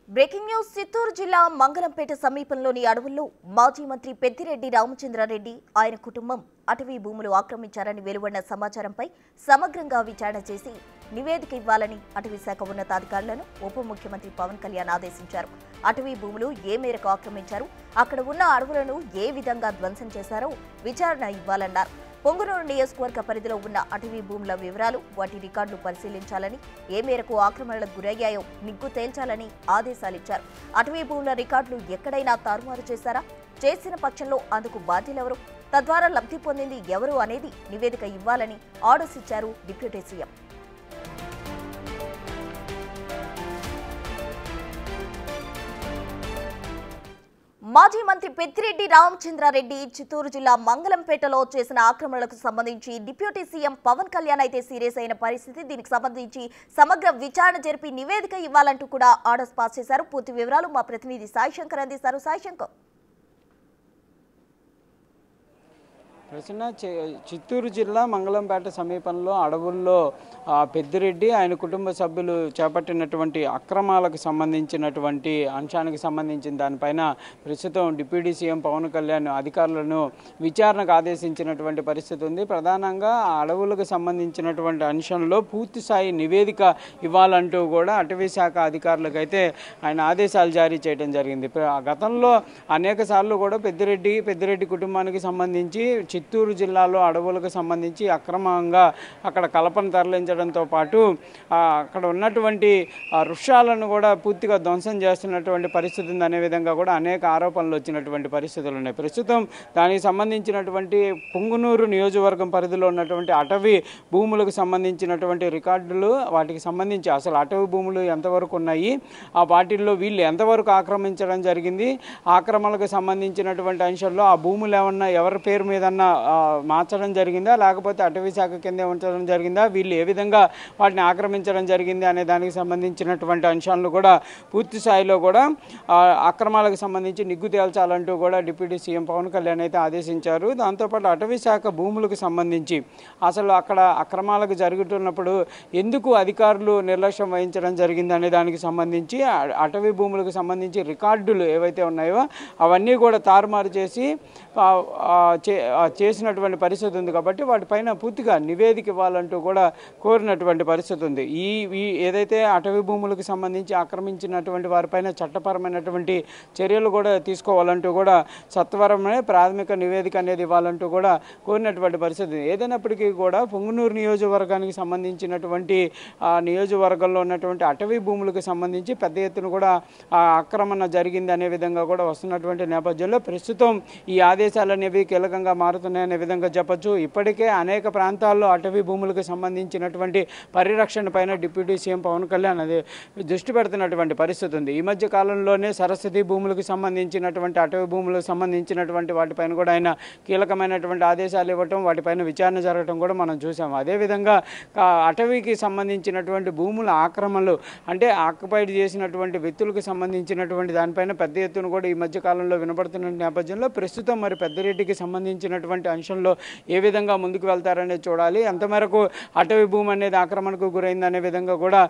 Breaking news Chittoor జిల్లా మంగళంపేట సమీపంలోని అడవుల్లో మాజీ మంత్రి పెద్దిరెడ్డి రామచంద్రారెడ్డి ఆయన కుటుంబం అటవీ భూములు ఆక్రమించారని వెలువడిన సమాచారంపై సమగ్రంగా విచారణ చేసి నివేదిక ఇవ్వాలని అటవీ శాఖ ఉన్నతాధికారులను ఉప ముఖ్యమంత్రి పవన్ కళ్యాణ్ ఆదేశించారు. అటవీ భూములు ఏ మేరకు ఆక్రమించారు, అక్కడ ఉన్న అడవులను ఏ విధంగా ధ్వంసం చేశారో విచారణ ఇవ్వాలన్నారు. పొంగునూరు నియోజకవర్గ పరిధిలో ఉన్న అటవీ భూముల వివరాలు, వాటి రికార్డులు పరిశీలించాలని, ఏ మేరకు ఆక్రమణలకు గురయ్యాయో నిగ్గు తేల్చాలని ఆదేశాలిచ్చారు. అటవీ భూముల రికార్డులు ఎక్కడైనా తారుమారు చేశారా, చేసిన పక్షంలో అందుకు బాధ్యులెవరు, తద్వారా లబ్ధి పొందింది ఎవరు అనేది నివేదిక ఇవ్వాలని ఆర్డర్స్ ఇచ్చారు డిప్యూటీ సీఎం. మాజీ మంత్రి పెద్దిరెడ్డి రామచంద్రారెడ్డి చిత్తూరు జిల్లా మంగళంపేటలో చేసిన ఆక్రమణలకు సంబంధించి డిప్యూటీ సీఎం పవన్ కళ్యాణ్ అయితే సీరియస్ అయిన పరిస్థితి. దీనికి సంబంధించి సమగ్ర విచారణ జరిపి నివేదిక ఇవ్వాలంటూ కూడా ఆర్డర్స్ పాస్ చేశారు. పూర్తి వివరాలు మా ప్రతినిధి సాయి శంకర్ అందిస్తారు. సాయి శంకర్, చిత్తూరు జిల్లా మంగళంపేట సమీపంలో అడవుల్లో పెద్దిరెడ్డి ఆయన కుటుంబ సభ్యులు చేపట్టినటువంటి అక్రమాలకు సంబంధించినటువంటి అంశానికి సంబంధించిన దానిపైన ప్రస్తుతం డిప్యూటీ సీఎం పవన్ కళ్యాణ్ అధికారులను విచారణకు ఆదేశించినటువంటి పరిస్థితి ఉంది. ప్రధానంగా అడవులకు సంబంధించినటువంటి అంశంలో పూర్తి స్థాయి నివేదిక ఇవ్వాలంటూ కూడా అటవీ శాఖ అధికారులకు అయితే ఆయన ఆదేశాలు జారీ చేయడం జరిగింది. గతంలో అనేక సార్లు కూడా పెద్దిరెడ్డి కుటుంబానికి సంబంధించి చిత్తూరు జిల్లాలో అడవులకు సంబంధించి అక్రమంగా అక్కడ కలపను తరలించడంతో పాటు అక్కడ ఉన్నటువంటి వృక్షాలను కూడా పూర్తిగా ధ్వంసం చేస్తున్నటువంటి పరిస్థితి ఉంది అనే విధంగా కూడా అనేక ఆరోపణలు వచ్చినటువంటి పరిస్థితులు ఉన్నాయి. ప్రస్తుతం దానికి సంబంధించినటువంటి పొంగునూరు నియోజకవర్గం పరిధిలో ఉన్నటువంటి అటవీ భూములకు సంబంధించినటువంటి రికార్డులు, వాటికి సంబంధించి అసలు అటవీ భూములు ఎంతవరకు ఉన్నాయి, ఆ వాటిల్లో వీళ్ళు ఎంతవరకు ఆక్రమించడం జరిగింది, ఆక్రమణకు సంబంధించినటువంటి అంశంలో ఆ భూములు ఏమన్నా ఎవరి పేరు మీదన్నా మార్చడం జరిగిందా, లేకపోతే అటవీ శాఖ కిందే ఉంచడం జరిగిందా, వీళ్ళు ఏ విధంగా వాటిని ఆక్రమించడం జరిగింది అనే దానికి సంబంధించినటువంటి అంశాలను కూడా పూర్తి స్థాయిలో కూడా అక్రమాలకు సంబంధించి నిగ్గు తేల్చాలంటూ కూడా డిప్యూటీ సీఎం పవన్ కళ్యాణ్ అయితే ఆదేశించారు. దాంతోపాటు అటవీ శాఖ భూములకు సంబంధించి అసలు అక్కడ అక్రమాలకు జరుగుతున్నప్పుడు ఎందుకు అధికారులు నిర్లక్ష్యం వహించడం జరిగింది అనే దానికి సంబంధించి అటవీ భూములకు సంబంధించి రికార్డులు ఏవైతే ఉన్నాయో అవన్నీ కూడా తారుమారు చేసినటువంటి పరిస్థితి ఉంది. కాబట్టి వాటిపైన పూర్తిగా నివేదిక ఇవ్వాలంటూ కూడా కోరినటువంటి పరిస్థితి ఉంది. ఈ ఏదైతే అటవీ భూములకు సంబంధించి ఆక్రమించినటువంటి వారిపైన చట్టపరమైనటువంటి చర్యలు కూడా తీసుకోవాలంటూ కూడా సత్వరమే ప్రాథమిక నివేదిక అనేది ఇవ్వాలంటూ కూడా కోరినటువంటి పరిస్థితి. ఏదైనప్పటికీ కూడా పొంగునూరు నియోజకవర్గానికి సంబంధించినటువంటి నియోజకవర్గంలో ఉన్నటువంటి అటవీ భూములకు సంబంధించి పెద్ద ఎత్తున కూడా ఆక్రమణ జరిగింది అనే విధంగా కూడా వస్తున్నటువంటి నేపథ్యంలో ప్రస్తుతం ఈ ఆదేశాలు అనేవి కీలకంగా మారుతున్నాయనే విధంగా చెప్పచ్చు. ఇప్పటికే అనేక ప్రాంతాల్లో అటవీ భూములకు సంబంధించినటువంటి పరిరక్షణ పైన డిప్యూటీ సీఎం పవన్ కళ్యాణ్ అది దృష్టి పెడుతున్నటువంటి పరిస్థితి ఉంది. ఈ మధ్య కాలంలోనే సరస్వతి భూములకు సంబంధించినటువంటి అటవీ భూములకు సంబంధించినటువంటి వాటిపైన కూడా ఆయన కీలకమైనటువంటి ఆదేశాలు ఇవ్వటం, వాటిపైన విచారణ జరగడం కూడా మనం చూసాము. అదేవిధంగా అటవీకి సంబంధించినటువంటి భూముల ఆక్రమణలు అంటే ఆక్యుపైడ్ చేసినటువంటి వ్యక్తులకు సంబంధించినటువంటి దానిపైన పెద్ద ఎత్తున కూడా ఈ మధ్య కాలంలో వినపడుతున్న నేపథ్యంలో ప్రస్తుతం మరి పెద్దిరెడ్డికి సంబంధించినటువంటి అంశంలో ఏ విధంగా ముందుకు వెళ్తారనేది చూడాలి. ఎంతమేరకు అటవీ భూమి అనేది ఆక్రమణకు గురైంది అనే విధంగా కూడా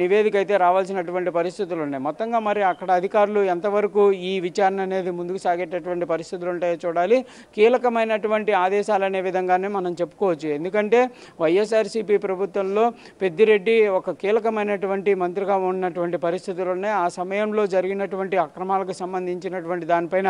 నివేదిక అయితే రావాల్సినటువంటి పరిస్థితులు ఉన్నాయి. మొత్తంగా మరి అక్కడ అధికారులు ఎంతవరకు ఈ విచారణ అనేది ముందుకు సాగేటటువంటి పరిస్థితులు ఉంటాయో చూడాలి. కీలకమైనటువంటి ఆదేశాలు అనే విధంగానే మనం చెప్పుకోవచ్చు. ఎందుకంటే వైఎస్ఆర్సీపీ ప్రభుత్వంలో పెద్దిరెడ్డి ఒక కీలకమైనటువంటి మంత్రిగా ఉన్నటువంటి పరిస్థితులు ఉన్నాయి. ఆ సమయంలో జరిగినటువంటి అక్రమాలకు సంబంధించినటువంటి దానిపైన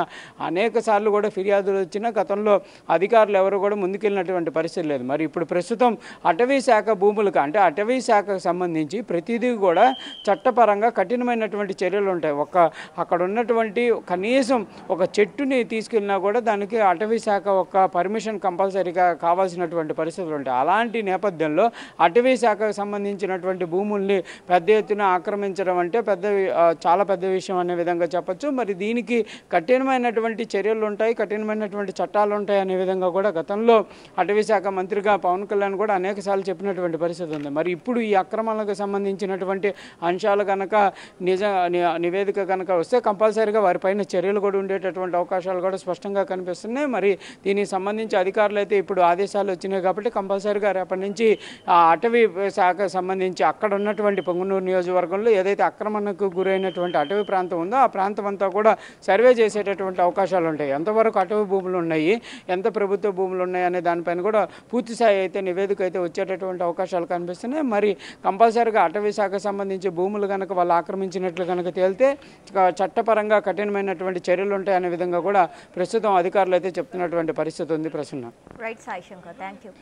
అనేక సార్లు కూడా ఫిర్యాదులు వచ్చినా గతంలో అధికారులు ఎవరు కూడా ముందుకెళ్ళినటువంటి పరిస్థితి లేదు. మరి ఇప్పుడు ప్రస్తుతం అటవీ శాఖ భూములకు అంటే అటవీ శాఖకు సంబంధించి ప్రతిదీ కూడా చట్టపరంగా కఠినమైనటువంటి చర్యలు ఉంటాయి. అక్కడ ఉన్నటువంటి కనీసం ఒక చెట్టుని తీసుకెళ్ళినా కూడా దానికి అటవీ శాఖ ఒక పర్మిషన్ కంపల్సరీగా కావాల్సినటువంటి పరిస్థితులు ఉంటాయి. అలాంటి నేపథ్యంలో అటవీ శాఖకు సంబంధించినటువంటి భూముల్ని పెద్ద ఎత్తున ఆక్రమించడం అంటే చాలా పెద్ద విషయం అనే విధంగా చెప్పచ్చు. మరి దీనికి కఠినమైనటువంటి చర్యలు ఉంటాయి, కఠినమైనటువంటి చట్టాలు ఉంటాయి అనే విధంగా కూడా గతంలో అటవీ శాఖ మంత్రిగా పవన్ కళ్యాణ్ కూడా అనేక సార్లు చెప్పినటువంటి పరిస్థితి ఉంది. మరి ఇప్పుడు ఈ అక్రమాలకు సంబంధించినటువంటి అంశాలు కనుక నివేదిక కనుక వస్తే కంపల్సరీగా వారిపైన చర్యలు కూడా ఉండేటటువంటి అవకాశాలు కూడా స్పష్టంగా కనిపిస్తున్నాయి. మరి దీనికి సంబంధించి అధికారులు అయితే ఇప్పుడు ఆదేశాలు వచ్చినాయి కాబట్టి కంపల్సరీగా రేపటి నుంచి అటవీ శాఖకు సంబంధించి అక్కడ ఉన్నటువంటి పొంగనూరు నియోజకవర్గంలో ఏదైతే ఆక్రమణకు గురైనటువంటి అటవీ ప్రాంతం ఉందో ఆ ప్రాంతం అంతా కూడా సర్వే చేసేటటువంటి అవకాశాలు ఉంటాయి. ఎంతవరకు అటవీ భూములు ఉన్నాయి, ఎంత ప్రభుత్వ భూములు ఉన్నాయి అనే దానిపైన కూడా పూర్తి స్థాయి అయితే నివేదిక అయితే వచ్చేటటువంటి అవకాశాలు కనిపిస్తున్నాయి. మరి కంపల్సరీగా అటవీ శాఖకు సంబంధించి భూములు కనుక వాళ్ళు ఆక్రమించినట్లు కనుక తేలితే చట్టపరంగా కఠినమైనటువంటి చర్యలు ఉంటాయనే విధంగా కూడా ప్రస్తుతం అధికారులు అయితే చెప్తున్నటువంటి పరిస్థితి ఉంది. Prasanna. Right Sai Shankar, thank you.